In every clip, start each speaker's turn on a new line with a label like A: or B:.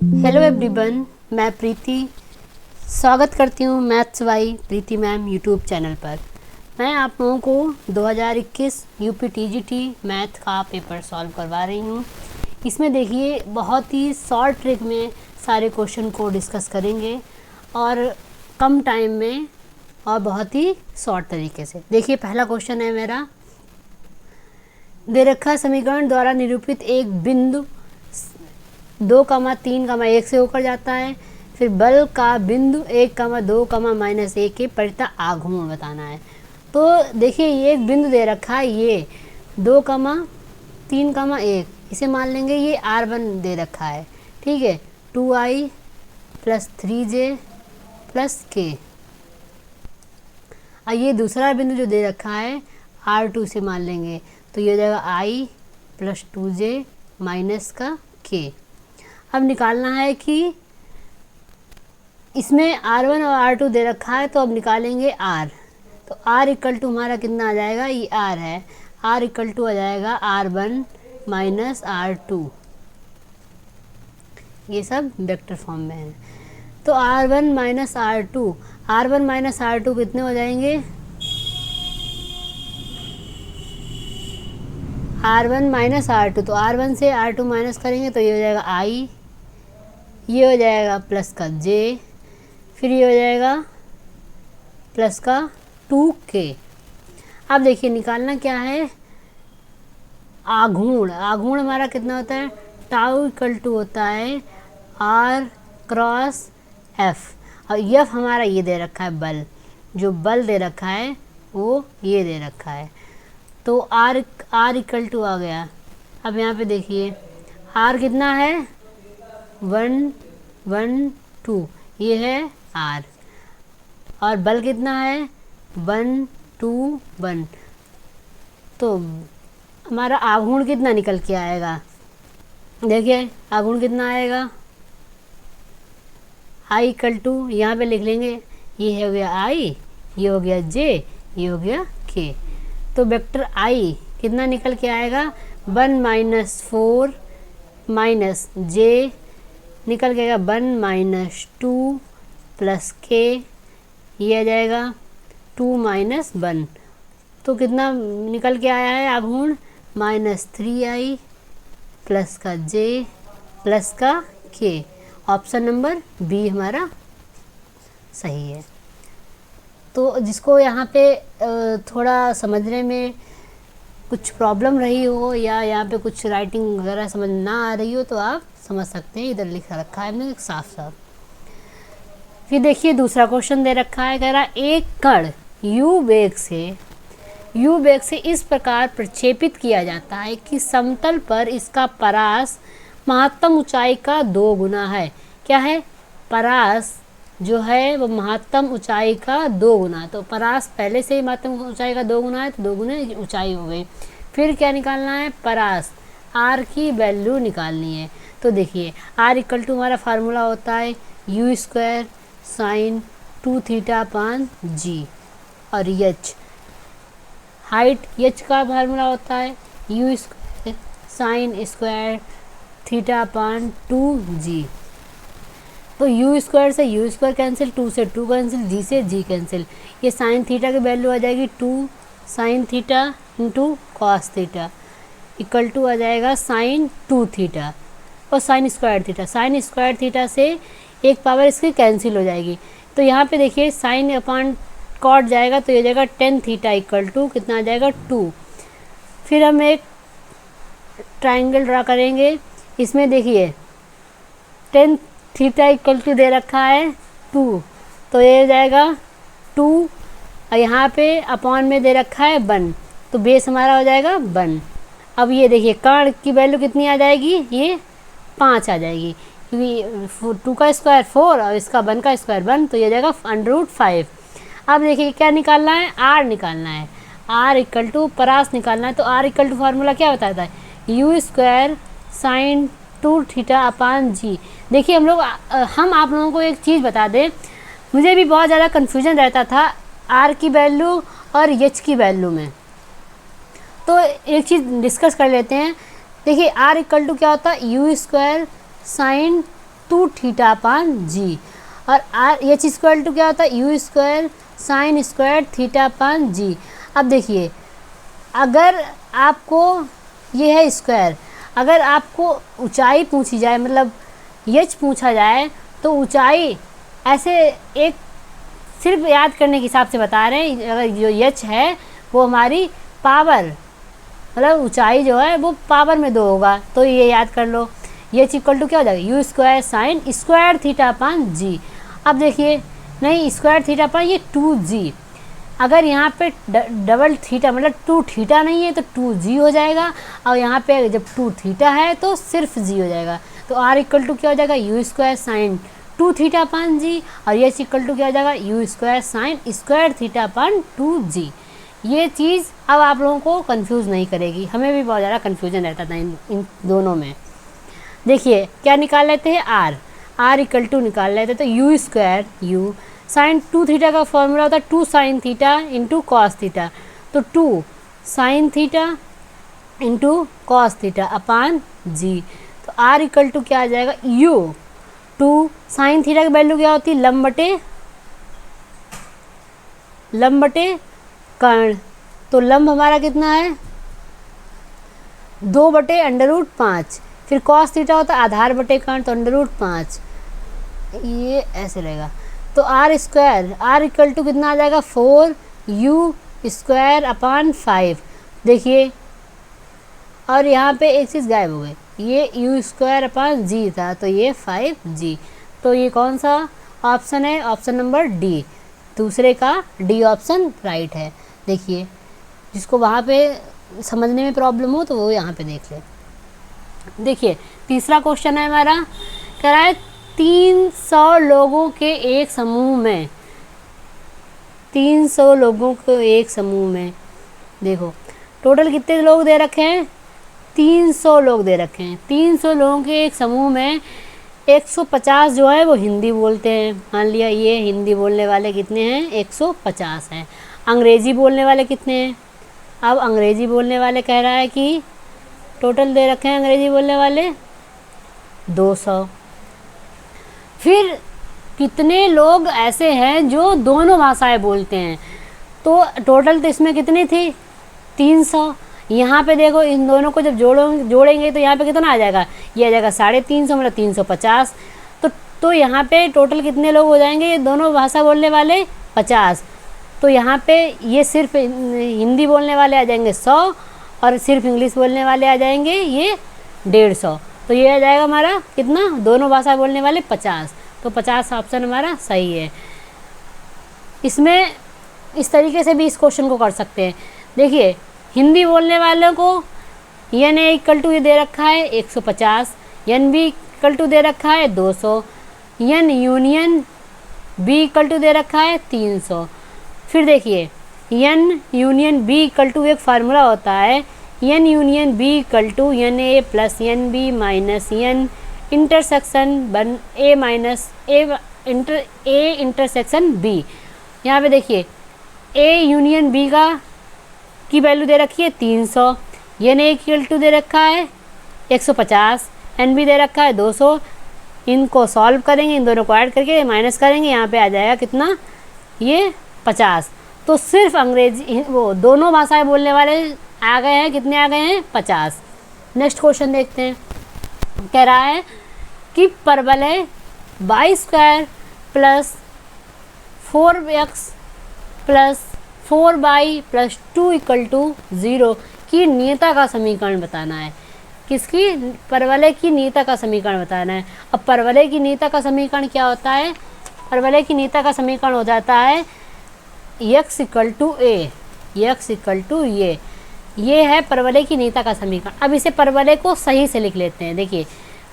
A: Hello everyone, मैं प्रीति स्वागत करती हूँ maths by Preeti ma'am YouTube channel पर। मैं आप लोगों को 2021 यूपी टीजीटी मैथ का पेपर सॉल्व करवा रही हूँ। इसमें देखिए बहुत ही शॉर्ट ट्रिक में सारे क्वेश्चन को डिस्कस करेंगे और कम टाइम में और बहुत ही शॉर्ट तरीके से। देखिए पहला क्वेश्चन है मेरा, दे रखा समीकरण द्वारा निरूपित एक बिंदु 2,3,1 से होकर जाता है। फिर बल का बिंदु 1,2,-1 के परिता आघूर्ण बताना है। तो देखिए ये एक बिंदु दे रखा है, ये 2,3,1, इसे मान लेंगे ये R1 दे रखा है, ठीक है, 2i + 3j + k। और ये दूसरा बिंदु जो दे रखा है R2 से मान लेंगे, तो ये हो जाएगा i + 2j - k। अब निकालना है कि इसमें R1 और R2 दे रखा है, तो अब निकालेंगे R। तो R = हमारा कितना आ जाएगा, ये R है, R = आ जाएगा R1 - R2। ये सब वेक्टर फॉर्म में है। तो R1 - R2, R1 - R2 कितने हो जाएंगे, R1 - R2, तो R1 से R2 माइनस करेंगे तो ये हो जाएगा I, ये हो जाएगा प्लस का J, फिर ये हो जाएगा प्लस का 2K। अब देखिए निकालना क्या है, आघूर्ण। आघूर्ण हमारा कितना होता है, टाउ = होता है R×F, और F हमारा ये दे रखा है बल, जो बल दे रखा है वो ये दे रखा है। तो R = आ गया। अब यहाँ पे देखिए R कितना है, 1 1 2, ये है R, और बल कितना है 1 2 1। तो हमारा आघूर्ण कितना निकल के आएगा, देखिए आघूर्ण कितना आएगा, I = यहाँ पे लिख लेंगे, ये हो गया I, ये हो गया J, ये हो गया K। तो वेक्टर I कितना निकल के आएगा, 1 - 4 - J निकल के आएगा 1 - 2 + K, ये आ जाएगा 2 - 1। तो कितना निकल के आया है आघूर्ण, -3i प्लस का J प्लस का K। ऑप्शन नंबर बी हमारा सही है। तो जिसको यहाँ पे थोड़ा समझने में कुछ प्रॉब्लम रही हो या यहाँ पे कुछ राइटिंग वगैरह समझ ना आ रही हो, तो आप समझ सकते हैं, इधर लिखा रखा है हमने साफ साफ। फिर देखिए दूसरा क्वेश्चन दे रखा है, कह रहा एक कण u वेग से इस प्रकार प्रक्षेपित किया जाता है कि समतल पर इसका परास महत्तम ऊंचाई का 2 गुना है। क्या है, परास जो है वो महत्तम ऊंचाई का 2 गुना, तो परास पहले से ही महत्तम ऊंचाई का 2 गुना है, तो 2 गुना ऊंचाई हो गई। फिर क्या निकालना है, परास R की वैल्यू निकालनी है। तो देखिए R = हमारा फार्मूला होता है u² sin 2θ/g, और h हाइट h का फार्मूला होता है u² sin θ/2g। तो u² से u² कैंसिल, 2 से 2 कैंसिल, g से g कैंसिल, ये साइन थीटा की वैल्यू आ जाएगी 2 sin θ × cos θ = आ जाएगा sin 2θ और sin²θ। sin² से एक पावर इसकी कैंसिल हो जाएगी, तो यहाँ पे देखिए sin अपॉन कॉट जाएगा, तो ये जाएगा tan θ = कितना आ जाएगा 2। फिर हम एक ट्राइंगल ड्रा करेंगे, इसमें देखिए tan θ = दे रखा है 2, तो ये हो जाएगा 2, और यहाँ पे अपॉन में दे रखा है 1, तो बेस हमारा हो जाएगा 1। अब ये देखिए कर्ण की वैल्यू कितनी आ जाएगी, ये 5 आ जाएगी, क्योंकि 2 का स्क्वायर 4 और इसका 1 का स्क्वायर 1, तो ये जाएगा √5। अब देखिए क्या निकालना है, R निकालना है, R = परास निकालना है। तो R = फार्मूला क्या बताता है, u² sin 2θ/g। देखिए हम आप लोगों को एक चीज़ बता दें, मुझे भी बहुत ज़्यादा कन्फ्यूजन रहता था R की वैल्यू और H की वैल्यू में, तो एक चीज़ डिस्कस कर लेते हैं। देखिए R = क्या होता है, u² sin 2 theta upon g. और आर एच स्क्वायर टू क्या होता है, u square sine square theta upon g. अब देखिए, अगर आपको ये है स्क्वायर, अगर आपको ऊंचाई पूछी जाए, मतलब एच पूछा जाए, तो ऊंचाई ऐसे एक सिर्फ याद करने के हिसाब से बता रहे हैं। अगर जो एच है वो हमारी पावर, मतलब ऊंचाई जो है वो पावर में 2 होगा, तो ये याद कर लो। एच इक्वल टू क्या हो जाएगा, u square sine square theta upon g. अब देखिए, नहीं स्क्वायर थीटा अपान ये 2g, अगर यहाँ पे डबल थीटा मतलब 2 थीटा नहीं है तो 2g हो जाएगा, और यहाँ पे जब 2 थीटा है तो सिर्फ g हो जाएगा। तो r इक्वल टू क्या हो जाएगा, u square sine 2 theta upon g, और एच इक्वल टू क्या हो जाएगा, u square sine square theta upon 2g। ये चीज़ अब आप लोगों को कंफ्यूज नहीं करेगी, हमें भी बहुत ज़्यादा कन्फ्यूजन रहता था इन दोनों में। देखिए क्या निकाल लेते हैं, आर इक्वल टू निकाल लेते हैं, तो u square u sine 2 theta का फॉर्मूला होता है 2 sine theta into cos theta, तो 2 sine theta into cos theta upon g. तो आर इक्वल टू क्या आ जाएगा, यू 2 साइन थीटा की वैल्यू क्या होती है, लंब बटे कर्ण, तो लंब हमारा कितना है 2 बटे √5, फिर कॉस थीटा होता है आधार बटे कर्ण, तो √5, ये ऐसे रहेगा। तो r square r equal to कितना आ जाएगा, 4u स्क्वायर अपान 5। देखिए, और यहाँ पे एक चीज़ गायब हो गई, ये u स्क्वायर अपान जी था, तो ये 5g। तो ये कौन सा ऑप्शन है, ऑप्शन नंबर डी, दूसरे का डी ऑप्शन राइट है। देखिए, जिसको वहाँ पे समझने में प्रॉब्लम हो तो वो यहाँ पे देख ले। देखिए तीसरा क्वेश्चन है हमारा, कह रहा है 300 लोगों के एक समूह में, 300 लोगों के एक समूह में, देखो टोटल कितने लोग दे रखे हैं, 300 लोग दे रखे हैं। 300 लोगों के एक समूह में 150 जो है वो हिंदी बोलते हैं, मान लिया ये हिंदी बोलने वाले कितने हैं, 150 हैं। अंग्रेज़ी बोलने वाले कितने हैं, अब अंग्रेज़ी बोलने वाले कह रहा है कि टोटल दे रखे हैं अंग्रेज़ी बोलने वाले 200। फिर कितने लोग ऐसे हैं जो दोनों भाषाएं बोलते हैं, तो टोटल तो इसमें कितनी थी 300। यहाँ पे देखो इन दोनों को जब जोड़ेंगे तो यहाँ पे कितना आ जाएगा, ये आ जाएगा 350 मतलब 350। तो यहाँ पे टोटल कितने लोग हो जाएंगे, ये दोनों भाषा बोलने वाले 50। तो यहाँ पे ये सिर्फ हिंदी बोलने वाले आ जाएंगे 100, और सिर्फ इंग्लिश बोलने वाले आ जाएंगे ये 150। तो ये आ जाएगा हमारा कितना, दोनों भाषा बोलने वाले 50। तो 50 ऑप्शन हमारा सही है। इसमें इस तरीके से भी इस क्वेश्चन को कर सकते हैं। देखिए हिंदी बोलने वालों को एन ए इक्वल टू ये दे रखा है 150, एन बी इक्वल टू दे रखा है 200, n union B equal to दे रखा है 300। फिर देखिए n union B equal to एक फार्मूला होता है, n union B equal to n A plus n B minus n intersection बन A minus A intersection B. यहाँ पे देखिए ए यूनियन बी की वैल्यू दे रखी है 300, एन ए इक्वल टू दे रखा है 150, एन बी दे रखा है 200। इनको सॉल्व करेंगे, इन दोनों को ऐड करके माइनस करेंगे, यहाँ पे आ जाएगा कितना, ये 50। तो सिर्फ अंग्रेजी वो दोनों भाषाएं बोलने वाले आ गए हैं, कितने आ गए हैं 50। नेक्स्ट क्वेश्चन देखते हैं। कह रहा है कि परवलय y square plus 4x plus 4y plus 2 equal to 0 की नियता का समीकरण बताना है। किसकी, परवलय की नियता का समीकरण बताना है। अब परवलय की नियता का समीकरण क्या होता है, परवलय की नियता का समीकरण हो जाता है x equal to a, x equal to ये है परवलय की नियता का समीकरण। अब इसे परवलय को सही से लिख लेते हैं। देखिए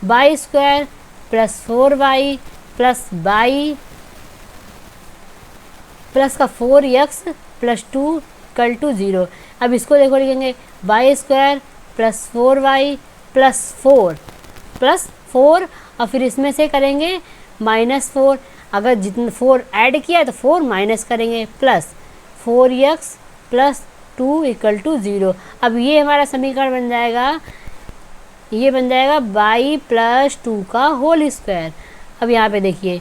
A: y square plus 4y plus y plus का 4x प्लस 2 इक्वल टू 0। अब इसको देखो लिखेंगे y square plus 4y plus 4 और फिर इसमें से करेंगे -4, अगर जितना 4 ऐड किया है तो 4 माइनस करेंगे, plus 4x plus 2 equal to 0। अब ये हमारा समीकरण बन जाएगा ये बन जाएगा बाई प्लस 2 का होल स्क्वायर। अब यहाँ पे देखिए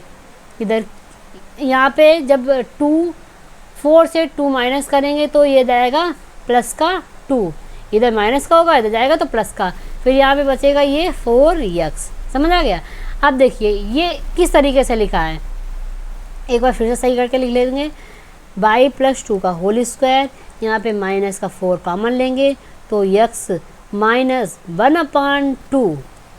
A: इधर, यहाँ पे जब 4 से 2 माइनस करेंगे तो ये जाएगा प्लस का 2, इधर माइनस का होगा, इधर जाएगा तो प्लस का, फिर यहाँ पे बचेगा ये 4x। समझ आ गया। अब देखिए ये किस तरीके से लिखा है, एक बार फिर से सही करके लिख लेंगे। बाई प्लस 2 का होल स्क्वायर, यहाँ पे माइनस का 4 कॉमन लेंगे तो x माइनस 1/2।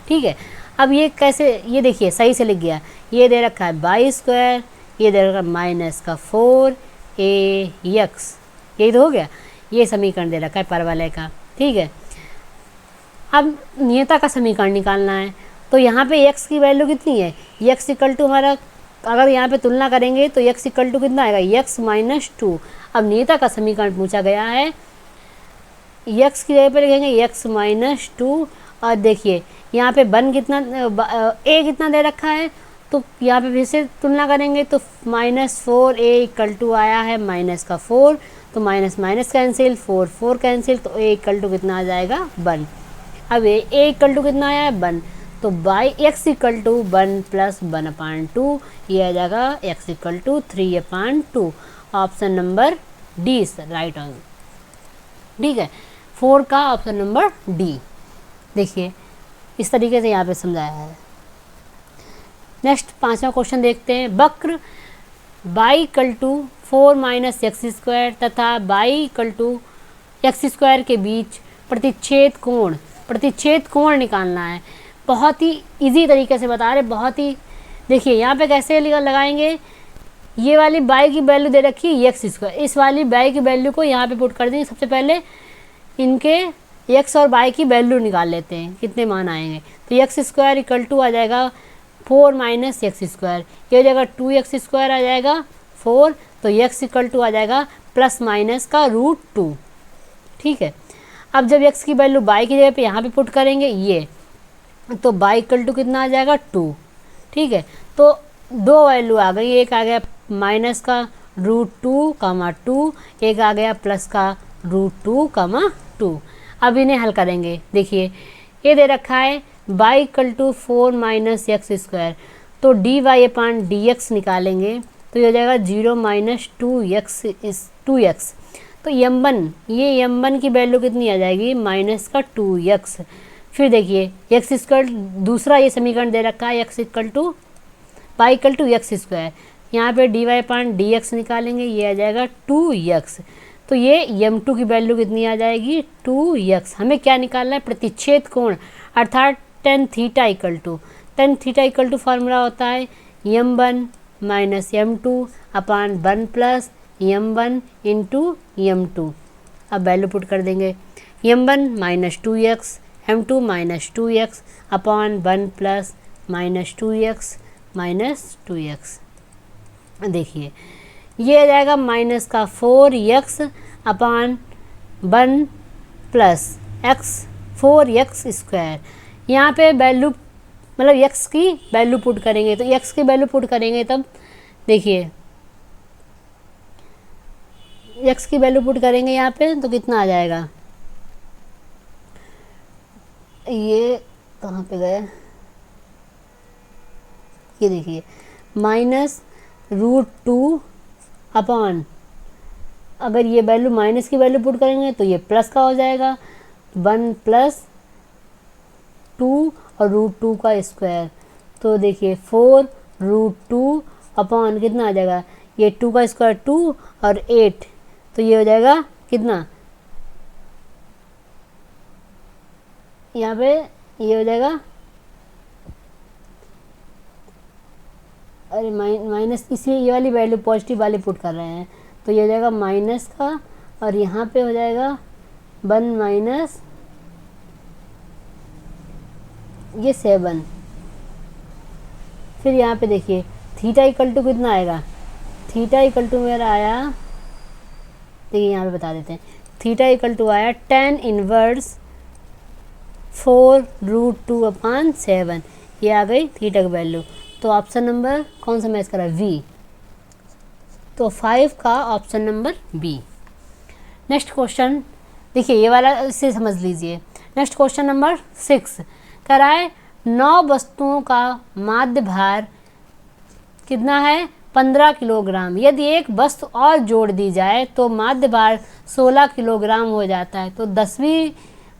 A: ठीक है। अब ये कैसे, ये देखिए सही से लिख गया। ये दे रखा है बाई स्क्वायर, ये दे रखा है माइनस का 4ax, यही तो हो गया। ये समीकरण दे रखा है परवलय का। ठीक है। अब नियता का समीकरण निकालना है, तो यहाँ पे x की वैल्यू कितनी है, x इक्वल टू हमारा, अगर यहाँ पे तुलना करेंगे तो x इक्वल टू कितना आएगा, x माइनस 2। अब नियता का समीकरण पूछा गया है, x की जगह पे लिखेंगे x माइनस 2। और देखिए यहाँ पे बन कितना, a कितना दे रखा है, तो यहाँ पे फिर से तुलना करेंगे तो माइनस 4a इक्वल टू आया है माइनस का 4, तो माइनस माइनस कैंसिल, 4 कैंसिल, तो a इक्वल टू कितना आ जाएगा 1। अब a इक्वल टू कितना आया है 1, तो बाई x इक्वल टू 1 प्लस 1/2, ये आ जाएगा x equal to 3/2। Option number d is right answer. ठीक है, 4 का ऑप्शन नंबर डी। देखिए इस तरीके से यहाँ पे समझाया है। नेक्स्ट 5वां क्वेश्चन देखते हैं। वक्र y equal to 4 minus x square तथा y equal to x square के बीच प्रतिच्छेद कोण निकालना है। बहुत ही इजी तरीके से बता रहे, बहुत ही। देखिए यहाँ पे कैसे लगाएंगे, ये वाली बाई की वैल्यू दे रखी है एक्स स्क्वायर, इस वाली बाई की वैल्यू को यहाँ पे पुट कर देंगे। सबसे पहले इनके एक्स और बाई की वैल्यू निकाल लेते हैं, कितने मान आएंगे। तो एक्स स्क्वायर इक्वल टू आ जाएगा 4 माइनस एक्स स्क्वायर, ये हो जाएगा 2x स्क्वायर आ जाएगा 4, तो x इक्वल टू आ जाएगा प्लस माइनस का √2। ठीक है। अब जब x की वैल्यू बाई की जगह पे यहाँ पे पुट करेंगे ये, तो बाई इक्वल टू कितना आ जाएगा 2। ठीक है। तो दो वैल्यू आ गई, एक आ गया माइनस का √2, एक आ गया प्लस का √2, 2। अब इन्हें हल करेंगे। देखिए ये दे रखा है by equal to 4 minus x square, तो dy/dx निकालेंगे तो ये हो जाएगा 0 माइनस 2x। तो m1, ये m1 की वैल्यू कितनी आ जाएगी, माइनस का 2x। फिर देखिए एक्स स्क्वायर, दूसरा ये समीकरण दे रखा है x equal to by equal to x square, यहाँ पे dy/dx निकालेंगे, ये आ जाएगा 2x। तो ये m2 की वैल्यू कितनी आ जाएगी 2x। हमें क्या निकालना है, प्रतिच्छेद कोण, अर्थात tan theta equal to formula होता है m1 माइनस m2 अपान 1 प्लस m1 इंटू m2। अब वैल्यू पुट कर देंगे, m1 minus 2x, m2 minus 2x अपान 1 प्लस माइनस 2x। देखिए ये आ जाएगा माइनस का 4x अपान 1 प्लस x 4x स्क्वायर। यहाँ पे वैल्यू मतलब x की वैल्यू पुट करेंगे, तो x की वैल्यू पुट करेंगे तब देखिए x की वैल्यू पुट करेंगे यहाँ पे तो कितना आ जाएगा, ये कहाँ पे गया, ये देखिए माइनस √2 अपॉन, अगर ये वैल्यू माइनस की वैल्यू पुट करेंगे तो ये प्लस का हो जाएगा 1 प्लस 2 और √2 का स्क्वायर। तो देखिए 4 √2 अपॉन कितना आ जाएगा, ये 2 का स्क्वायर 2 और 8, तो ये हो जाएगा कितना, यहाँ पे ये हो जाएगा, अरे माइनस, इसलिए ये वाली वैल्यू पॉजिटिव वाली पुट कर रहे हैं, तो ये हो जाएगा माइनस का, और यहाँ पे हो जाएगा 1 माइनस ये 7। फिर यहाँ पे देखिए थीटा इक्वल टू कितना आएगा, थीटा इक्वल टू मेरा आया, देखिए यहाँ पे बता देते हैं, थीटा इक्वल टू आया tan इनवर्स 4 √2 अपान 7, ये आ गई थीटा की वैल्यू। तो ऑप्शन नंबर कौन सा मैच करा, V। तो 5 का option number B। Next question देखिए, ये वाला इससे समझ लीजिए। नेक्स्ट क्वेश्चन नंबर 6, कह रहा है 9 वस्तुओं का माध्य भार कितना है 15 किलोग्राम। यदि एक वस्तु और जोड़ दी जाए तो माध्य भार 16 किलोग्राम हो जाता है। तो 10वीं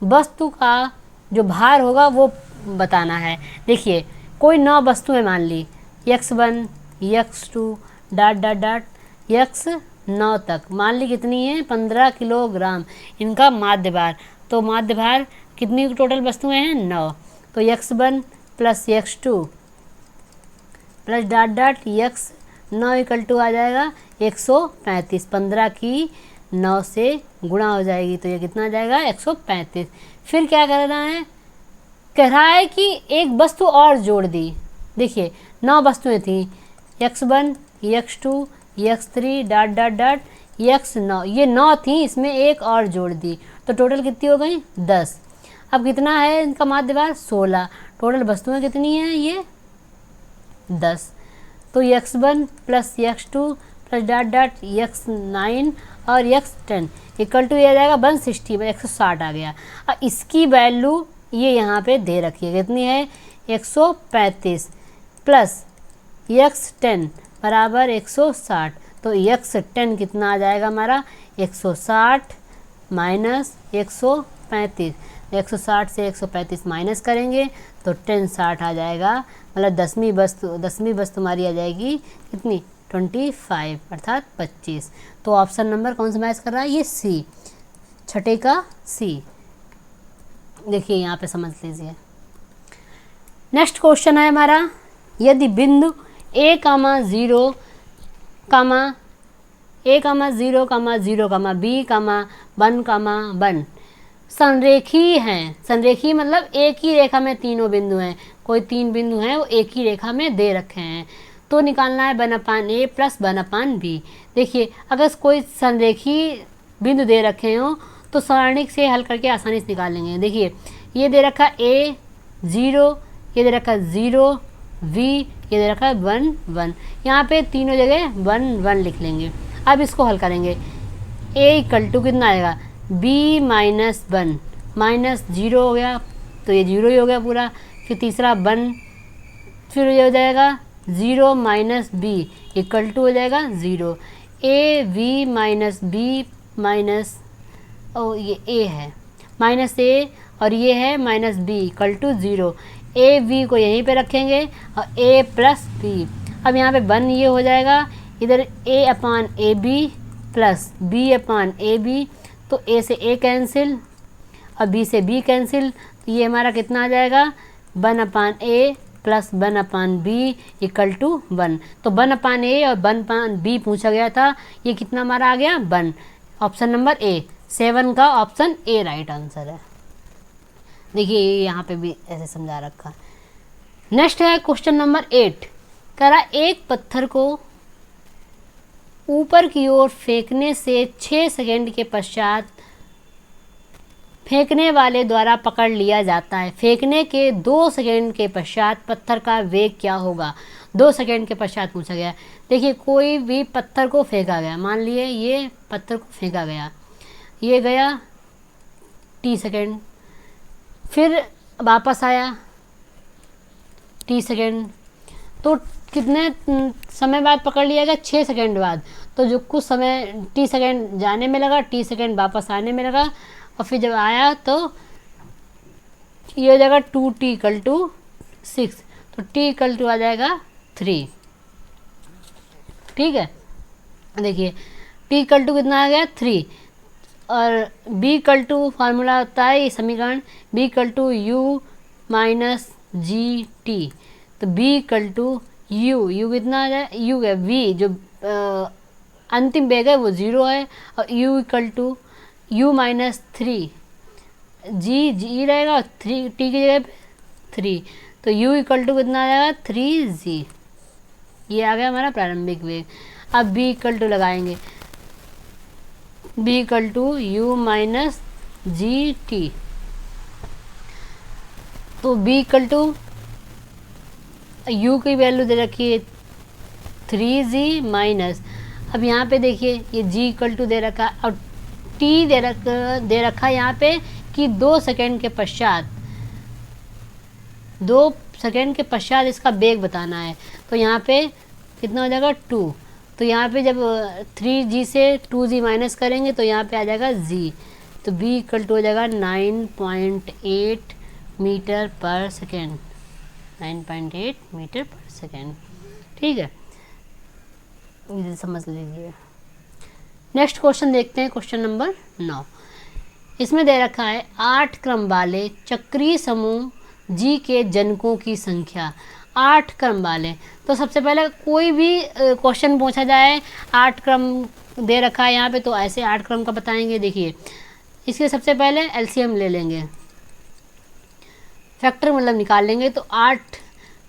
A: वस्तु का जो भार होगा वो बताना है। देखिए कोई 9 वस्तुएं मान ली x1 x2 dot dot dot x9 तक, मान ली कितनी है 15 किलोग्राम इनका माध्य भार। तो माध्य भार कितनी टोटल वस्तुएं हैं 9। तो x1 plus x2 plus dot dot x9 equal to आ जाएगा 135। 15 की 9 से गुणा हो जाएगी तो ये कितना आ जाएगा 135। फिर क्या करना है, कह रहा है कि एक वस्तु और जोड़ दी। देखिए 9 वस्तुएं थी x1 x2 x3 dot dot dot x9, ये 9 थी, इसमें एक और जोड़ दी तो टोटल कितनी हो गई 10। अब कितना है इनका माध्य भार 16, टोटल वस्तुएं कितनी हैं ये 10। तो x1 plus x2 plus dot dot x9 और x10 इक्वल टू ये आ जाएगा 160 160 आ गया। अब इसकी वैल्यू ये यहाँ पे दे रखी है कितनी है 135 प्लस x10 बराबर 160। तो x10 कितना आ जाएगा हमारा 160 माइनस 135। 160 से 135 माइनस करेंगे तो 10 60 आ जाएगा, मतलब 10वीं वस्तु हमारी आ जाएगी कितनी 25 अर्थात 25। तो ऑप्शन नंबर कौन सा मैच कर रहा है ये सी, छठे का सी। देखिए यहाँ पे समझ लीजिए। नेक्स्ट क्वेश्चन है हमारा, यदि बिंदु a, 0, a, 0, 0, b, 1, 1 संरेखी हैं। संरेखी मतलब एक ही रेखा में तीनों बिंदु हैं, कोई 3 बिंदु हैं वो एक ही रेखा में दे रखे हैं तो निकालना है 1/a प्लस 1/b। देखिए अगर कोई संरेखी बिंदु दे रखे हों तो सारणिक से हल करके आसानी से निकाल लेंगे। देखिए ये दे रखा a 0, ये दे रखा 0 v, ये दे रखा 1 1, यहाँ पे तीनों जगह 1 1 लिख लेंगे। अब इसको हल करेंगे a इक्वल टू कितना आएगा b माइनस 1 माइनस 0 हो गया तो ये 0 ही हो गया पूरा। फिर तीसरा 1, फिर ये हो जाएगा 0 माइनस b इक्वल टू हो जाएगा 0। a v minus b minus ये a है माइनस a और ये है minus b equal to 0। a v को यहीं पे रखेंगे और a प्लस b। अब यहाँ पे 1 ये हो जाएगा, इधर a upon a b plus b upon a b, तो a से a कैंसिल और b से b कैंसिल, तो ये हमारा कितना आ जाएगा 1/a plus 1/b equal to 1। तो 1/a और 1/b पूछा गया था, ये कितना हमारा आ गया 1। ऑप्शन नंबर ए 7 का ऑप्शन ए राइट आंसर है। देखिए यहाँ पे भी ऐसे समझा रखा है। नेक्स्ट है क्वेश्चन नंबर 8, कह रहा एक पत्थर को ऊपर की ओर फेंकने से 6 सेकंड के पश्चात फेंकने वाले द्वारा पकड़ लिया जाता है। फेंकने के 2 सेकंड के पश्चात पत्थर का वेग क्या होगा। 2 सेकंड के पश्चात पूछा गया। देखिए कोई भी पत्थर को फेंका गया, मान लिए ये पत्थर को फेंका गया, ये गया t सेकंड, फिर वापस आया t सेकंड, तो कितने समय बाद पकड़ लिया गया 6 सेकंड बाद। तो जो कुछ समय t सेकंड जाने में लगा, t सेकंड वापस आने में लगा, और फिर जब आया तो ये हो जाएगा 2t इक्वल टू 6, तो t इक्वल टू आ जाएगा 3। ठीक है, देखिए t इक्वल टू कितना आ गया 3, और b इक्वल टू फार्मूला होता है ये समीकरण b equal to u minus g t. तो b इक्वल टू u कितना आ जाए u है v जो अंतिम वेग है वो 0 है, और u equal to u minus 3 g रहेगा, 3 t की जगह पे 3, तो u इक्वल टू कितना आ जाएगा 3g। ये आ गया हमारा प्रारंभिक वेग। अब b इक्वल टू लगाएंगे, b equal to u minus g t, तो b इक्वल टू u की वैल्यू दे रखी है 3g माइनस, अब यहाँ पे देखिए ये g इक्वल टू दे रखा और t दे रखा यहाँ पे कि 2 सेकंड के पश्चात 2 सेकेंड के पश्चात इसका वेग बताना है। तो यहाँ पे कितना हो जाएगा 2। तो यहाँ पे जब 3g से 2g माइनस करेंगे तो यहाँ पे आ जाएगा g। तो v इक्वल टू हो जाएगा 9.8 मीटर पर सेकेंड, 9.8 मीटर पर सेकेंड। ठीक है, इसे समझ लीजिए। नेक्स्ट क्वेश्चन देखते हैं, क्वेश्चन नंबर 9। इसमें दे रखा है 8 क्रम वाले चक्रीय समूह G के जनकों की संख्या। 8 क्रम वाले, तो सबसे पहले कोई भी क्वेश्चन पूछा जाए 8 क्रम दे रखा है यहाँ पे, तो ऐसे 8 क्रम का बताएंगे। देखिए इसके सबसे पहले एलसीएम ले लेंगे, फैक्टर मतलब निकाल लेंगे, तो 8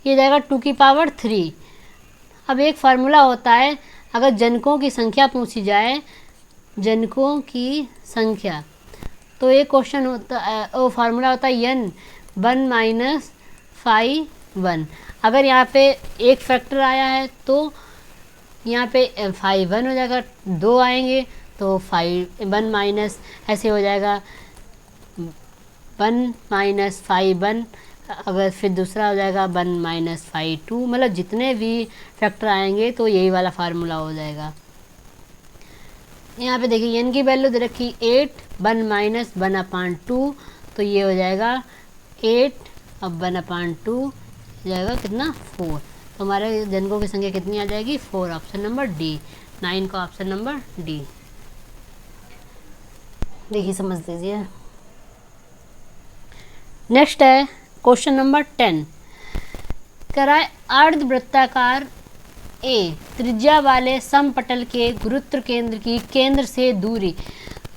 A: ये जाएगा 2 की पावर 3। अब एक फार्मूला होता है, अगर जनकों की संख्या पूछी जाए, जनकों की संख्या, तो एक क्वेश्चन होता है, वो फार्मूला होता है n 1 माइनस 5 1। अगर यहाँ पे एक फैक्टर आया है तो यहाँ पे 5 1 हो जाएगा, 2 आएंगे तो 5 1 माइनस, ऐसे हो जाएगा 1 माइनस 5 1। अगर फिर दूसरा हो जाएगा 1 माइनस 5 2। मतलब जितने भी फैक्टर आएंगे तो यही वाला फार्मूला हो जाएगा। यहाँ पे देखिए n की वैल्यू दे रखी 8, 1 माइनस 1/2, तो ये हो जाएगा 8, अब 1/2 हो जाएगा कितना 4। तो हमारे जनकों की संख्या कितनी आ जाएगी 4। ऑप्शन नंबर डी, 9 का ऑप्शन नंबर डी। देखिए समझ लीजिए। नेक्स्ट है क्वेश्चन नंबर 10। कराए अर्धवृत्ताकार ए त्रिज्या वाले समपटल के गुरुत्व केंद्र की केंद्र से दूरी।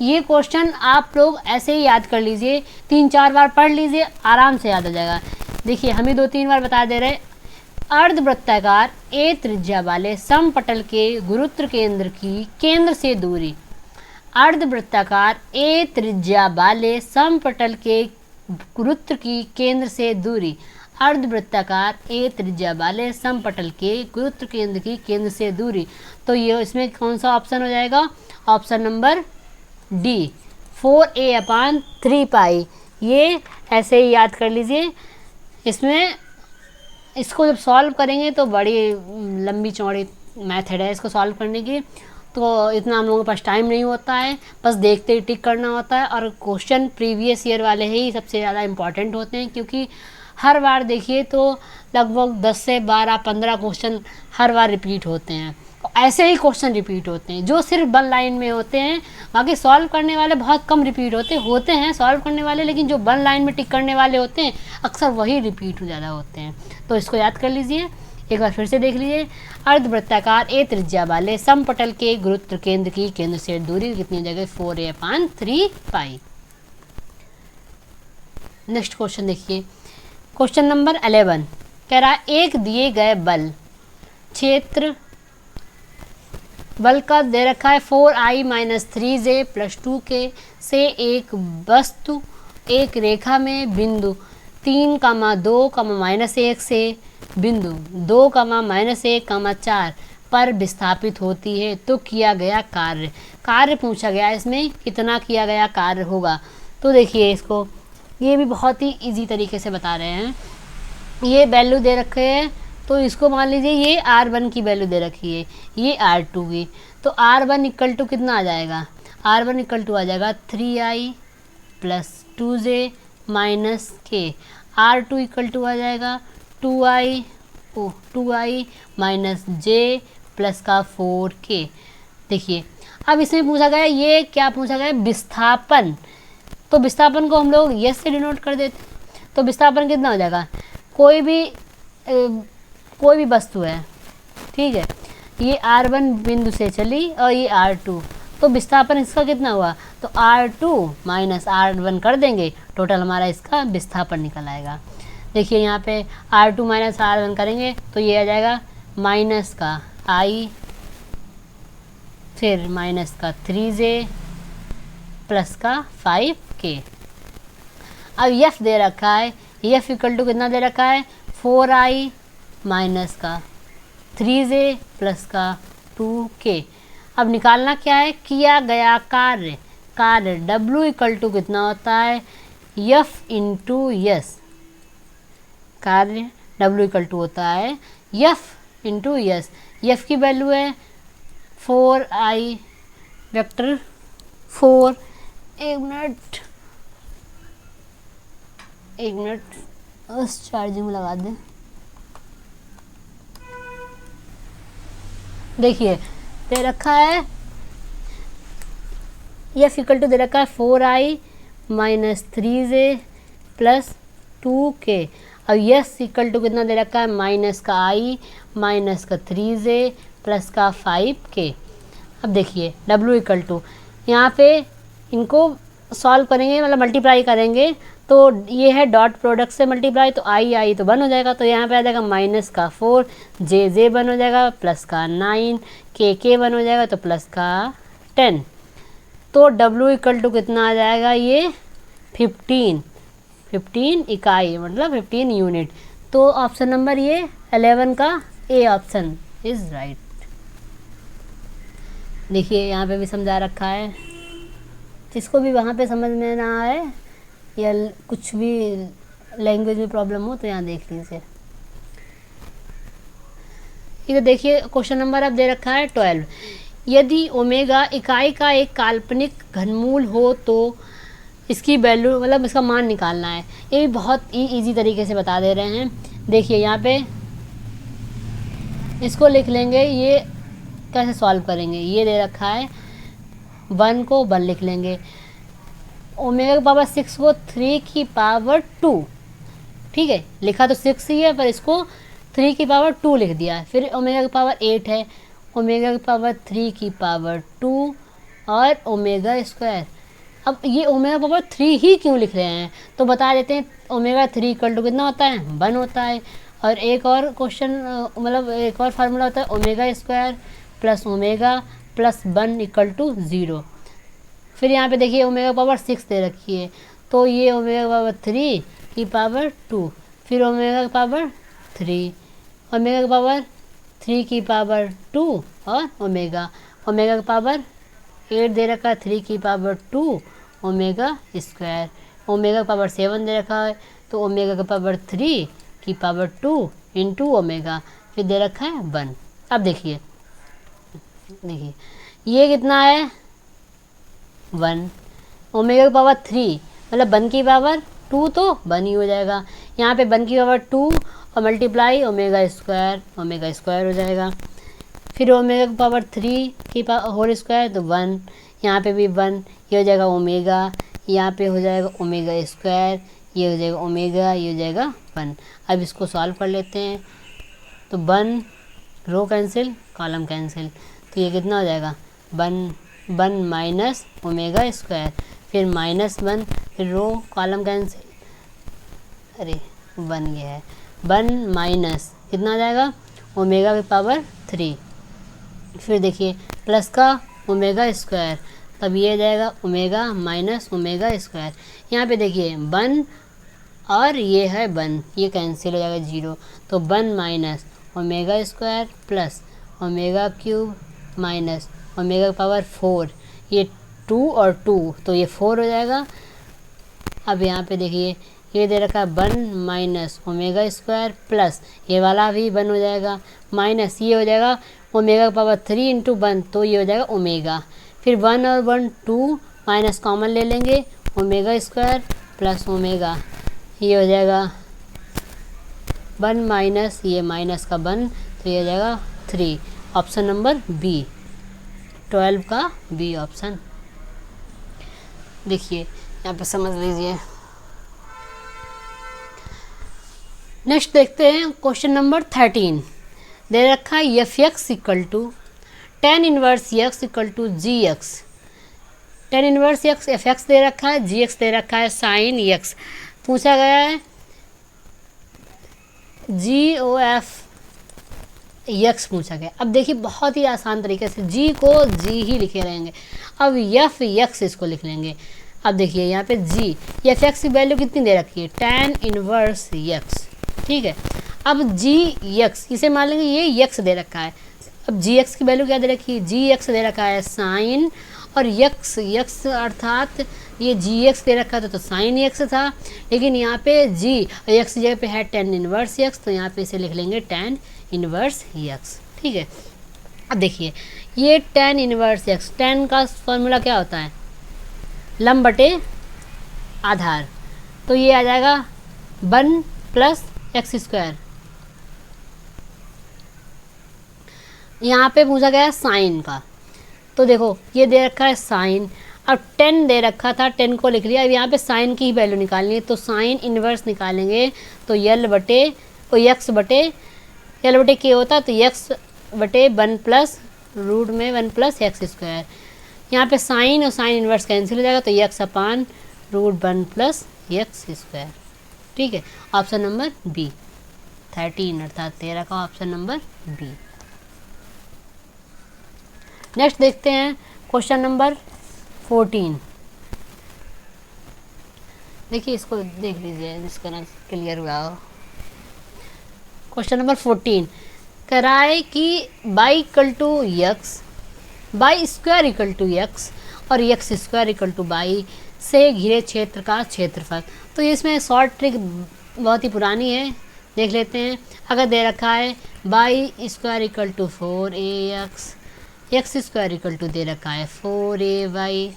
A: ये क्वेश्चन आप लोग ऐसे ही याद कर लीजिए, 3-4 बार पढ़ लीजिए, आराम से याद हो जाएगा। देखिए हमें 2-3 बार बता दे रहे, अर्धवृत्ताकार ए त्रिज्या वाले समपटल के गुरुत्व केंद्र की केंद्र से दूरी। अर्धवृत्ताकार ए त्रिज्या वाले समपटल के गुरुत्व की केंद्र से दूरी। अर्धवृत्ताकार ए त्रिज्या वाले समपटल के गुरुत्व केंद्र की केंद्र से दूरी। तो ये इसमें कौन सा ऑप्शन हो जाएगा, ऑप्शन नंबर डी, 4a/3π। ये ऐसे ही याद कर लीजिए। इसमें इसको जब सॉल्व करेंगे तो बड़ी लंबी चौड़ी मेथड है इसको सॉल्व करने की, तो इतना हम लोगों के पास टाइम नहीं होता है, बस देखते ही टिक करना होता है। और क्वेश्चन प्रीवियस ईयर वाले ही सबसे ज़्यादा इम्पॉर्टेंट होते हैं, क्योंकि हर बार देखिए तो लगभग 10 से 12-15 क्वेश्चन हर बार रिपीट होते हैं। ऐसे ही क्वेश्चन रिपीट होते हैं जो सिर्फ 1 लाइन में होते हैं, बाकी सॉल्व करने वाले बहुत कम रिपीट होते हैं सॉल्व करने वाले, लेकिन जो 1 लाइन में टिक करने वाले होते हैं अक्सर वही रिपीट ज़्यादा होते हैं। तो इसको याद कर लीजिए, एक बार फिर से देख लीजिए। अर्धवृत्ताकार ए त्रिज्या वाले समपटल के गुरुत्व केंद्र की केंद्र से दूरी कितनी जगह 4a/3π। नेक्स्ट क्वेश्चन देखिए, क्वेश्चन नंबर 11 कह रहा है एक दिए गए बल क्षेत्र बल का दे रखा है 4i-3j + 2k से एक वस्तु एक रेखा में बिंदु 3,2, -1 से बिंदु 2, -1, 4 पर विस्थापित होती है, तो किया गया कार्य पूछा गया। इसमें कितना किया गया कार्य होगा। तो देखिए इसको, ये भी बहुत ही इजी तरीके से बता रहे हैं। ये वैल्यू दे रखे हैं, तो इसको मान लीजिए ये R1 की वैल्यू दे रखी है, ये R2 की, तो R1 इक्वल टू कितना आ जाएगा, R1 इक्वल टू आ जाएगा 3i + 2j - k। R2 equal to आ जाएगा 2i - j + का 4k। देखिए अब इसमें पूछा गया, ये क्या पूछा गया, विस्थापन। तो विस्थापन को हम लोग यस से डिनोट कर देते हैं। तो विस्थापन कितना हो जाएगा, कोई भी वस्तु है, ठीक है, ये R1 बिंदु से चली और ये R2, तो विस्थापन इसका कितना हुआ, तो R2 - R1 कर देंगे, टोटल हमारा इसका विस्थापन निकल आएगा। देखिए यहाँ पे R2 - R1 करेंगे तो ये आ जाएगा माइनस का i, फिर माइनस का 3j प्लस का 5k। अब F दे रखा है, F इक्वल टू कितना दे रखा है, 4i माइनस का 3j प्लस का 2k। अब निकालना क्या है, किया गया कार्य W इक्वल टू कितना होता है, F × S। कार्य W इक्वल टू होता है F इंटू एस। एफ की वैल्यू है 4i वेक्टर 4। एक मिनट बस चार्जिंग में लगा दें। देखिए दे रखा है एफ इक्वल टू दे रखा है 4i minus 3j plus 2k। अब यस इक्वल टू कितना दे रखा है, माइनस का i माइनस का 3j प्लस का 5k। अब देखिए w इक्वल टू यहाँ पे इनको सॉल्व करेंगे, मतलब मल्टीप्लाई करेंगे, तो ये है डॉट प्रोडक्ट से मल्टीप्लाई, तो आई तो 1 हो जाएगा, तो यहाँ पे आ जाएगा माइनस का 4, जे 1 हो जाएगा, प्लस का 9, के 1 हो जाएगा, तो प्लस का 10। तो W इक्वल टू कितना आ जाएगा, ये 15 इकाई, मतलब 15 यूनिट। तो ऑप्शन नंबर ये 11 का ए ऑप्शन इज राइट। देखिए यहाँ पे भी समझा रखा है, जिसको भी वहाँ पे समझ में ना आए या कुछ भी लैंग्वेज में प्रॉब्लम हो तो यहाँ देख लीजिए। इधर देखिए क्वेश्चन नंबर अब दे रखा है 12। यदि ओमेगा इकाई का एक काल्पनिक घनमूल हो तो इसकी वैल्यू, मतलब इसका मान निकालना है। ये भी बहुत इजी तरीके से बता दे रहे हैं। देखिए यहाँ पे इसको लिख लेंगे, ये कैसे सॉल्व करेंगे, ये दे रखा है 1 को 1 लिख लेंगे, ओमेगा की पावर 6 को 3 की पावर 2, ठीक है, लिखा तो 6 ही है पर इसको 3 की पावर 2 लिख दिया। फिर ओमेगा की पावर 8 है, ओमेगा की पावर 3 की पावर 2 और ओमेगा स्क्वायर। अब ये ओमेगा पावर 3 ही क्यों लिख रहे हैं, तो बता देते हैं। ओमेगा 3 इक्वल टू कितना होता है, 1 होता है। और एक और क्वेश्चन, मतलब एक और फार्मूला होता है, omega square plus omega plus 1 equal to 0। फिर यहाँ पे देखिए ओमेगा पावर 6 दे रखी है, तो ये ओमेगा पावर 3 की पावर 2, फिर ओमेगा की पावर 3, ओमेगा की पावर 3 की पावर 2 और ओमेगा की पावर 8 दे रखा है, 3 की पावर 2 ओमेगा स्क्वायर, ओमेगा की पावर 7 दे रखा है, तो ओमेगा की पावर 3 की पावर 2 इंटू ओमेगा, फिर दे रखा है 1। अब देखिए ये कितना है 1, ओमेगा की पावर 3 मतलब 1 की पावर 2 तो 1 ही हो जाएगा। यहाँ पे 1 की पावर 2 और मल्टीप्लाई ओमेगा स्क्वायर हो जाएगा। फिर ओमेगा की पावर 3 की होल स्क्वायर तो 1, यहाँ पे भी 1, ये हो जाएगा ओमेगा, यहाँ पे हो जाएगा ओमेगा स्क्वायर, ये हो जाएगा ओमेगा, ये हो जाएगा 1। अब इसको सॉल्व कर लेते हैं, तो 1 रो कैंसिल कॉलम कैंसिल, तो ये कितना हो जाएगा 1 माइनस ओमेगा स्क्वायर, फिर -1, फिर रो कॉलम कैंसिल, अरे 1 ये है 1 माइनस कितना आ जाएगा ओमेगा की पावर 3, फिर देखिए प्लस का ओमेगा स्क्वायर, तब ये आ जाएगा ओमेगा माइनस ओमेगा स्क्वायर। यहाँ पे देखिए 1 और ये है 1, ये कैंसिल हो जाएगा 0, तो 1 minus omega square plus omega cube minus omega power 4, ये 2 और 2 तो ये 4 हो जाएगा। अब यहाँ पे देखिए ये दे रखा है 1 माइनस ओमेगा स्क्वायर प्लस ये वाला भी 1 हो जाएगा, माइनस ये हो जाएगा ओमेगा पावर 3 इंटू 1, तो ये हो जाएगा ओमेगा। फिर 1 और 1 2 माइनस कॉमन ले लेंगे, ओमेगा स्क्वायर प्लस ओमेगा, ये हो जाएगा 1 माइनस ये माइनस का 1, तो ये हो जाएगा 3। ऑप्शन नंबर बी, 12 का बी ऑप्शन। देखिए यहाँ पे समझ लीजिए। नेक्स्ट देखते हैं क्वेश्चन नंबर 13। दे रखा है f x equal to tan inverse x equal to g x. tan inverse x f x दे रखा है, जी एक्स दे रखा है साइन एक्स। पूछा गया है जी ओ एफ एक्स पूछा गया। अब देखिए बहुत ही आसान तरीके से जी को जी ही लिखे रहेंगे, अब एफ एक्स इसको लिख लेंगे। अब देखिए यहाँ पे जी एफ एक्स की वैल्यू कितनी दे रखी है, tan इनवर्स एक्स, ठीक है। अब जी एक्स इसे मान लेंगे ये एक्स दे रखा है, अब जी एक्स की वैल्यू क्या दे रखी है, जी एक्स दे रखा है साइन और यक्स यक्स अर्थात ये जी एक्स दे रखा था तो साइन यक्स था, लेकिन यहाँ पे जी यक्स की जगह पे है टेन इनवर्स यक्स, तो यहाँ पे इसे लिख लेंगे टेन इनवर्स यक्स। ठीक है, अब देखिए ये टेन इनवर्स यक्स, टेन का फॉर्मूला क्या होता है, लंब बटे आधार, तो ये आ जाएगा 1 प्लस एक्स स्क्वायर। यहाँ पे पूछा गया साइन का, तो देखो ये दे रखा है साइन, अब 10 दे रखा था, 10 को लिख लिया। अब यहाँ पे साइन की ही वैल्यू निकालनी है, तो साइन इन्वर्स निकालेंगे तो यल बटे यक्स बटे यल बटे के होता है, तो यक्स बटे 1 प्लस रूट में 1 प्लस एक्स स्क्वायर। यहाँ पे साइन और साइन इन्वर्स कैंसिल हो जाएगा, तो यक्स upon root 1 plus x square. ठीक है, ऑप्शन नंबर बी 13 अर्थात 13 का ऑप्शन नंबर बी। नेक्स्ट देखते हैं क्वेश्चन नंबर 14। देखिए इसको देख लीजिए जिसका ना क्लियर हुआ हो। क्वेश्चन नंबर 14 कराए कि y equal to x, y square equal to x और x square equal to y से घिरे क्षेत्र का क्षेत्रफल। तो इसमें शॉर्ट ट्रिक बहुत ही पुरानी है, देख लेते हैं। अगर दे रखा है y square equal to 4ax, x square equal to दे रखा है 4ay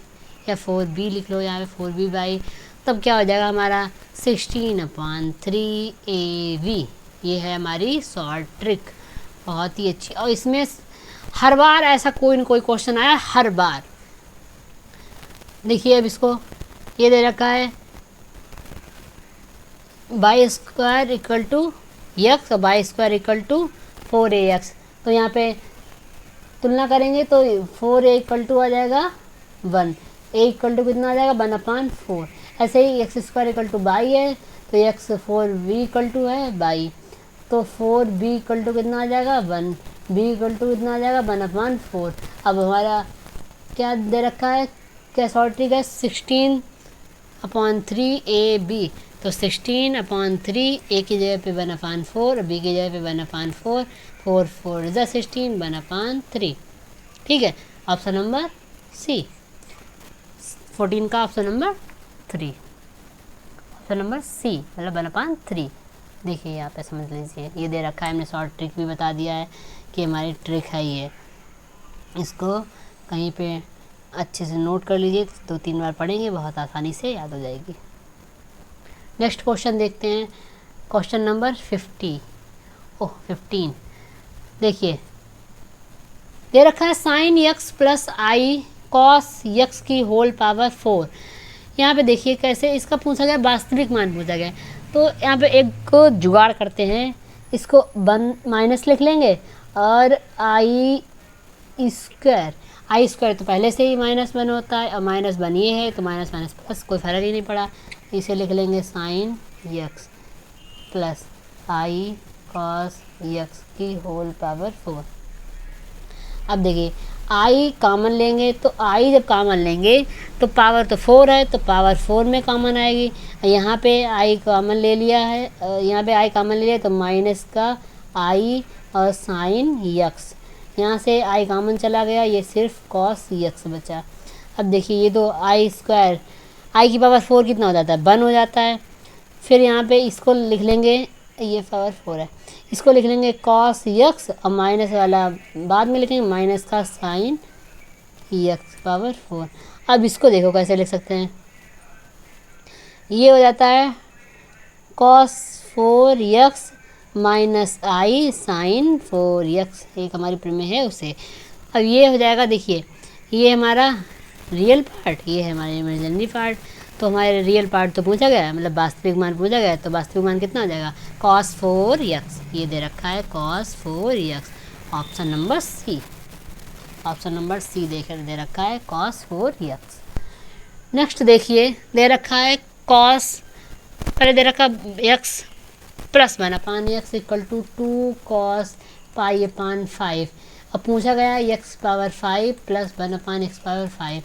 A: या 4b लिख लो, यहाँ पे 4b/, तब क्या हो जाएगा हमारा 16/3ab। ये है हमारी शॉर्ट ट्रिक, बहुत ही अच्छी। और इसमें हर बार ऐसा कोई न कोई क्वेश्चन आया, हर बार। देखिए अब इसको ये दे रखा है y square equal to x और y square equal to 4ax, तो यहाँ पे तुलना करेंगे तो 4a इक्वल टू आ जाएगा 1, a इक्वल टू कितना आ जाएगा 1/4। ऐसे ही x square equal to y है, तो एक्स 4b इक्वल टू है बाई, तो 4b इक्वल टू कितना आ जाएगा 1, b इक्वल टू कितना आ जाएगा 1/4। अब हमारा क्या दे रखा है, क्या शॉर्ट ट्रिक है 16/3ab, तो 16/3 a की जगह पे 1/4 और b की जगह पे 1/4, 4 4 = 16, 1/3। ठीक है, ऑप्शन नंबर सी 14 का option number 3, option number c मतलब 1/3। देखिए यहाँ पे समझ लीजिए, ये दे रखा है, हमने शॉर्ट ट्रिक भी बता दिया है कि हमारी ट्रिक है ये, इसको कहीं पे अच्छे से नोट कर लीजिए, 2-3 बार पढ़ेंगे बहुत आसानी से याद हो जाएगी। नेक्स्ट क्वेश्चन देखते हैं, क्वेश्चन नंबर 15। देखिए दे रखा है sign x plus I cos x की होल पावर 4। यहाँ पे देखिए कैसे इसका पूछा गया, वास्तविक मान पूछा गया, तो यहाँ पे एक को जुगाड़ करते हैं, इसको माइनस लिख लेंगे और आई स्क्वायर तो पहले से ही -1 होता है और -1 ये है, तो माइनस माइनस प्लस कोई फ़र्क ही नहीं पड़ा, इसे लिख लेंगे sign x plus I cos x की होल पावर 4। अब देखिए आई कॉमन लेंगे, तो आई जब कॉमन लेंगे तो पावर तो 4 है, तो पावर 4 में कॉमन आएगी। यहाँ पे आई कॉमन ले लिया है, यहाँ पे आई कॉमन ले लिया तो माइनस का आई और साइन यक्स, यहाँ से आई कॉमन चला गया, ये सिर्फ कॉस यक्स बचा। अब देखिए ये तो आई स्क्वायर, आई की पावर 4 कितना हो जाता है 1 हो जाता है, फिर यहाँ पे इसको लिख लेंगे, ये पावर 4 है, इसको लिख लेंगे कॉस यक्स और माइनस वाला बाद में लिखेंगे माइनस का साइन यक्स पावर 4। अब इसको देखो कैसे लिख सकते हैं, ये हो जाता है कॉस 4 यक्स माइनस आई साइन 4 यक्स, एक हमारी प्रमेय है उसे। अब ये हो जाएगा, देखिए ये हमारा रियल पार्ट, ये है हमारे इमेजिनरी पार्ट, तो हमारे रियल पार्ट तो पूछा गया है, मतलब वास्तविक मान पूछा गया है, तो वास्तविक मान कितना हो जाएगा cos 4x, ये दे रखा है cos 4x, option number C, option number C दे रखा है cos 4x। नेक्स्ट देखिए दे रखा है cos, पहले दे रखा x plus 1/x equal to 2 cos π/5, अब पूछा गया x power 5 plus 1/x power 5।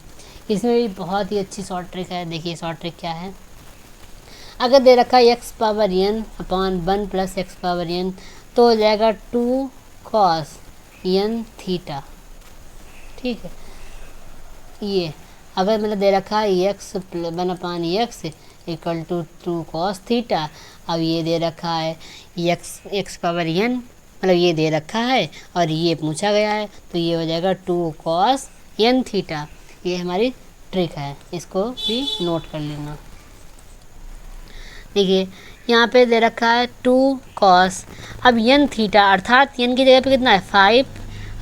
A: इसमें भी बहुत ही अच्छी शॉर्ट ट्रिक है, देखिए शॉर्ट ट्रिक क्या है। अगर दे रखा है x power n/1 plus x power n, तो हो जाएगा 2 cos n थीटा। ठीक है, ये अगर मतलब दे रखा है x 1/x equal to 2 cos theta. अब ये दे रखा है x पावर n, मतलब ये दे रखा है और ये पूछा गया है, तो ये हो जाएगा 2 cos n थीटा। ये हमारी ट्रिक है, इसको भी नोट कर लेना। देखिए यहाँ पे दे रखा है 2 cos, अब n थीटा अर्थात n की जगह पे कितना है 5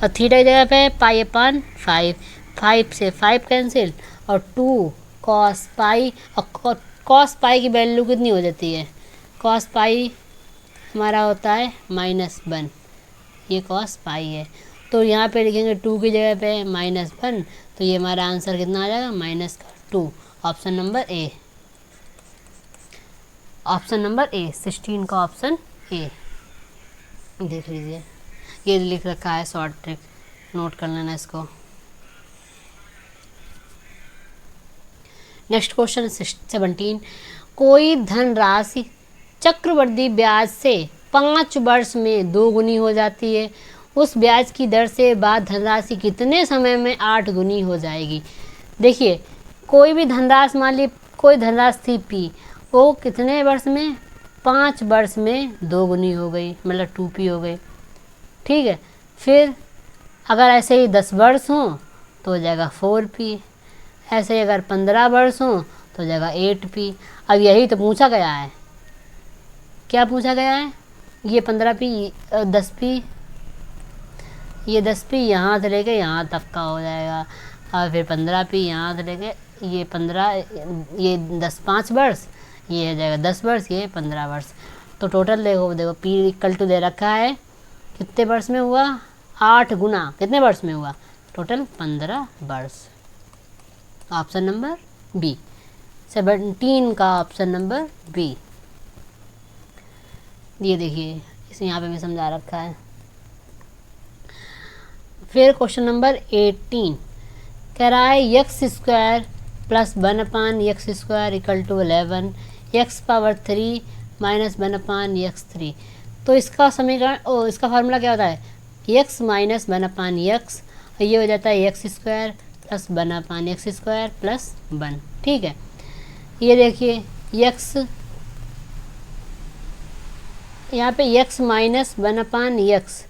A: और थीटा की जगह पे π/5, 5 से 5 कैंसिल और 2 cos पाई, और cos पाई की वैल्यू कितनी हो जाती है, cos पाई हमारा होता है -1, ये cos पाई है। तो यहाँ पे लिखेंगे 2 की जगह पे -1, तो ये हमारा आंसर कितना आ जाएगा -2। Option number A, option number A 16 का ऑप्शन ए। देख लीजिए ये लिख रखा है शॉर्ट ट्रिक, नोट कर लेना इसको। नेक्स्ट क्वेश्चन 17, कोई धनराशि चक्रवृद्धि ब्याज से 5 वर्ष में 2 गुनी हो जाती है, उस ब्याज की दर से बाद धनराशि कितने समय में 8 गुनी हो जाएगी। देखिए कोई भी धनराशि, मान ली कोई धनराशि थी पी, वो कितने वर्ष में 5 वर्ष में 2 गुनी हो गई, मतलब 2p हो गई। ठीक है, फिर अगर ऐसे ही 10 वर्ष हों तो हो जाएगा 4p, ऐसे ही अगर 15 वर्ष हों तो हो जाएगा 8p। अब यही तो पूछा गया है, क्या पूछा गया है, ये 15p 10p, ये 10p यहाँ से लेके यहाँ तक का हो जाएगा, और फिर 15p यहाँ से लेके ये 15, ये 5 वर्ष, ये हो जाएगा 10 वर्ष, ये 15 वर्ष। तो टोटल देखो p इक्वल टू दे रखा है कितने वर्ष में हुआ, 8 गुना कितने वर्ष में हुआ, टोटल 15 वर्ष। ऑप्शन नंबर बी 17 का ऑप्शन नंबर बी। ये देखिए इसे यहाँ पे भी समझा रखा है। फिर क्वेश्चन नंबर 18 कह रहा है x² + 1/x² equal to 11, x power 3 - 1/x3। तो इसका समीकरण, इसका फार्मूला क्या होता है, x - 1/x, और ये हो जाता है x² + 1/x² + 1। ठीक है, ये देखिए x, यहाँ पे x - 1/x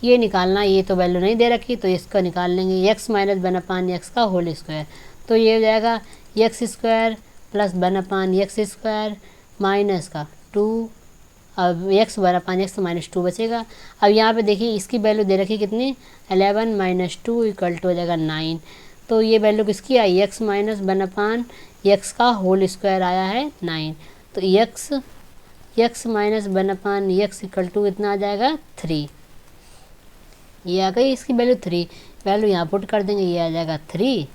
A: ये निकालना, ये तो वैल्यू नहीं दे रखी तो इसका निकाल लेंगे, x - 1/x का होल स्क्वायर, तो ये हो जाएगा x² + 1/x² माइनस का 2, अब x 1/x तो -2 बचेगा। अब यहाँ पे देखिए इसकी वैल्यू दे रखी कितनी, 11 - 2 इक्वल टू हो जाएगा 9। तो ये वैल्यू किसकी आई, x - 1/x का होल स्क्वायर आया है 9। तो x - 1/x इक्वल टू कितना आ जाएगा 3, ये आ गई इसकी वैल्यू 3। वैल्यू यहाँ पुट कर देंगे, ये आ जाएगा 3,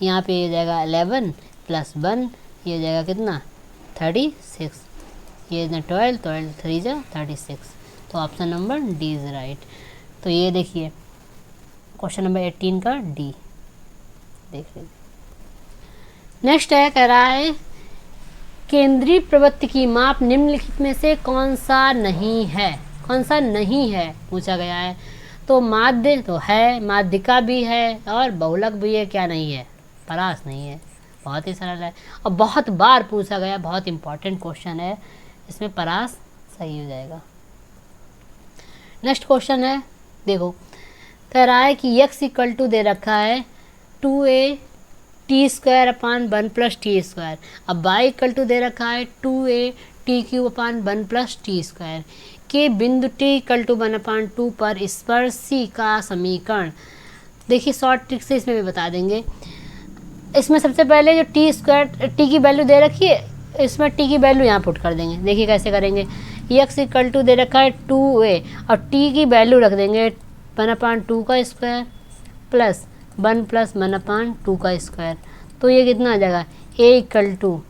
A: यहाँ पे ये जाएगा 11 + 1, ये जाएगा कितना 36, ये 12 3 जा 36। तो option number D is right. तो ये देखिए क्वेश्चन नंबर 18 का डी देख लीजिए। नेक्स्ट है, कह रहा है केंद्रीय प्रवृत्ति की माप निम्नलिखित में से कौन सा नहीं है, कौन सा नहीं है पूछा गया है। तो माध्य तो है, माध्यिका भी है और बहुलक भी है, क्या नहीं है, परास नहीं है। बहुत ही सरल है और बहुत बार पूछा गया, बहुत इंपॉर्टेंट क्वेश्चन है, इसमें परास सही हो जाएगा। नेक्स्ट क्वेश्चन है, देखो कह रहा है कि x इक्वल टू दे रखा है 2a t² / 1 + t²। अब y इक्वल टू दे रखा है 2a t³ / 1 + t² के बिंदु t इक्वल टू 1/2 पर स्पर्शी का समीकरण। देखिए शॉर्ट ट्रिक से इसमें भी बता देंगे। इसमें सबसे पहले जो t की वैल्यू दे रखी है, इसमें t की वैल्यू यहाँ पुट कर देंगे। देखिए कैसे करेंगे, x इक्वल टू दे रखा है 2a और t की वैल्यू रख देंगे 1/2 का स्क्वायर प्लस 1 + 1/2 का स्क्वायर। तो ये कितना आ जाएगा, a इक्वल टू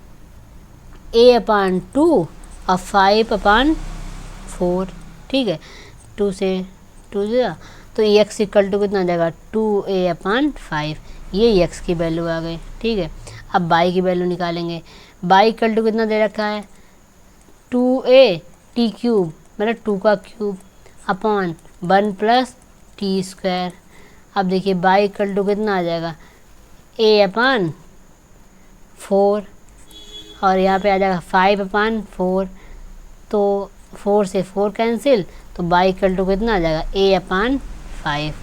A: a/2 और 5/4। ठीक है, 2 से 2 दिया, तो x इक्वल टू कितना आ जाएगा 2a/5, ये x की वैल्यू आ गई। ठीक है, अब y की वैल्यू निकालेंगे। y इक्वल टू कितना दे रखा है 2a t³ मतलब 2 का क्यूब अपॉन 1 + t²। अब देखिए y इक्वल टू कितना आ जाएगा, a/4 और यहाँ पे आ जाएगा 5/4, तो 4 से 4 कैंसिल, तो y इक्वल टू कितना आ जाएगा a/5,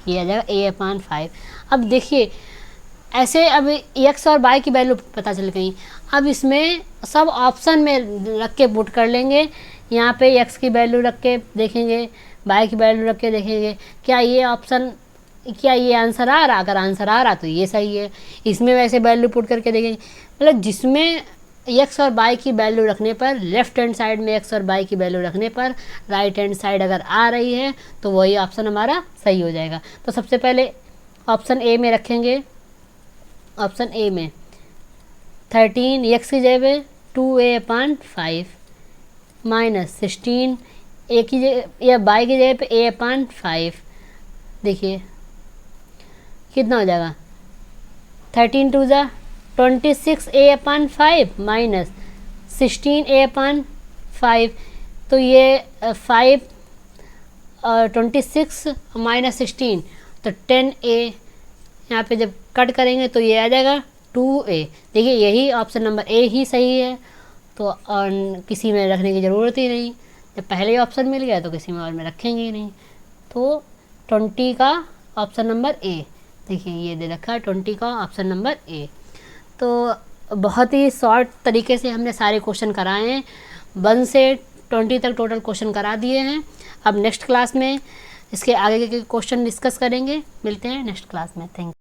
A: ये आ जाएगा a/5। अब देखिए ऐसे अब x और y की वैल्यू पता चल गई, अब इसमें सब ऑप्शन में रख के पुट कर लेंगे। यहाँ पे x की वैल्यू रख के देखेंगे, y की वैल्यू रख के देखेंगे क्या ये आंसर आ रहा, अगर आंसर आ रहा तो ये सही है। इसमें वैसे वैल्यू पुट करके देखेंगे, मतलब जिसमें x और y की वैल्यू रखने पर, लेफ्ट हैंड साइड में x और y की वैल्यू रखने पर राइट हैंड साइड अगर आ रही है तो वही ऑप्शन हमारा सही हो जाएगा। तो सबसे पहले ऑप्शन ए में रखेंगे, ऑप्शन ए में 13 x की जगह 2a/5 माइनस 16 a की जगह या y की जगह पे a/5, देखिए कितना हो जाएगा 13 2 जा 26 a/5 माइनस 16 a/5, तो ये 5 26 माइनस 16 तो 10a, यहाँ पे जब कट करेंगे तो ये आ जाएगा 2a। देखिए यही ऑप्शन नंबर ए ही सही है, तो किसी में रखने की ज़रूरत ही नहीं, जब पहले ही ऑप्शन मिल गया तो किसी में और में रखेंगे ही नहीं। तो 20 का ऑप्शन नंबर ए, देखिए ये दे रखा है 20 का ऑप्शन नंबर ए। तो बहुत ही शॉर्ट तरीके से हमने सारे क्वेश्चन कराए हैं, 1 से 20 तक टोटल क्वेश्चन करा दिए हैं। अब नेक्स्ट क्लास में इसके आगे के क्वेश्चन डिस्कस करेंगे। मिलते हैं नेक्स्ट क्लास में। Thank you.